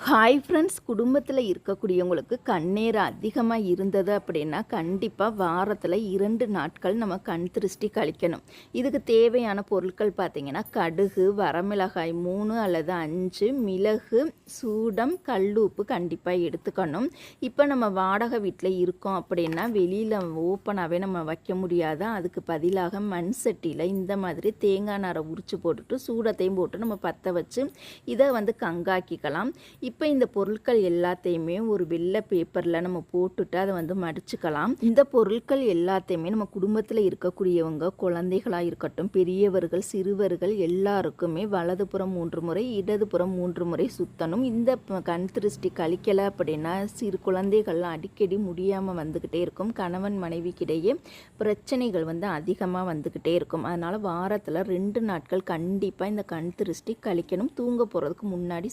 Hi friends, குடும்பத்தில் இருக்கக்கூடியவங்களுக்கு கண்ணேறு அதிகமாக இருந்தது அப்படின்னா கண்டிப்பாக வாரத்தில் 2 நாட்கள் நம்ம கண் திருஷ்டி கழிக்கணும். இதுக்கு தேவையான பொருட்கள் பார்த்திங்கன்னா கடுகு, வரமிளகாய் 3 அல்லது 5, மிளகு, சூடம், கல்லுப்பு கண்டிப்பாக எடுத்துக்கணும். இப்போ நம்ம வாடகை வீட்டில் இருக்கோம் அப்படின்னா வெளியில் ஓப்பனாகவே நம்ம வைக்க முடியாது. அதுக்கு பதிலாக மண் சட்டியில் இந்த மாதிரி தேங்காய் நாரை உரித்து போட்டுட்டு சூடத்தையும் போட்டு நம்ம பற்ற வச்சு இதை கங்காக்கிக்கலாம். இப்போ இந்த பொருட்கள் எல்லாத்தையுமே ஒரு வெள்ளை பேப்பரில் நம்ம போட்டுட்டு அதை மடிச்சுக்கலாம். இந்த பொருட்கள் எல்லாத்தையுமே நம்ம குடும்பத்தில் இருக்கக்கூடியவங்க, குழந்தைகளாக இருக்கட்டும், பெரியவர்கள், சிறுவர்கள் எல்லாருக்குமே வலதுபுறம் 3 முறை, இடதுபுறம் 3 முறை சுற்றணும். இந்த கண் திருஷ்டி கழிக்கலை அப்படின்னா சிறு குழந்தைகள்லாம் அடிக்கடி முடியாமல் வந்துக்கிட்டே இருக்கும். கணவன் மனைவிக்கிடையே பிரச்சனைகள் அதிகமாக வந்துக்கிட்டே இருக்கும். அதனால் வாரத்தில் 2 நாட்கள் கண்டிப்பாக இந்த கண் திருஷ்டி கழிக்கணும். தூங்க போகிறதுக்கு முன்னாடி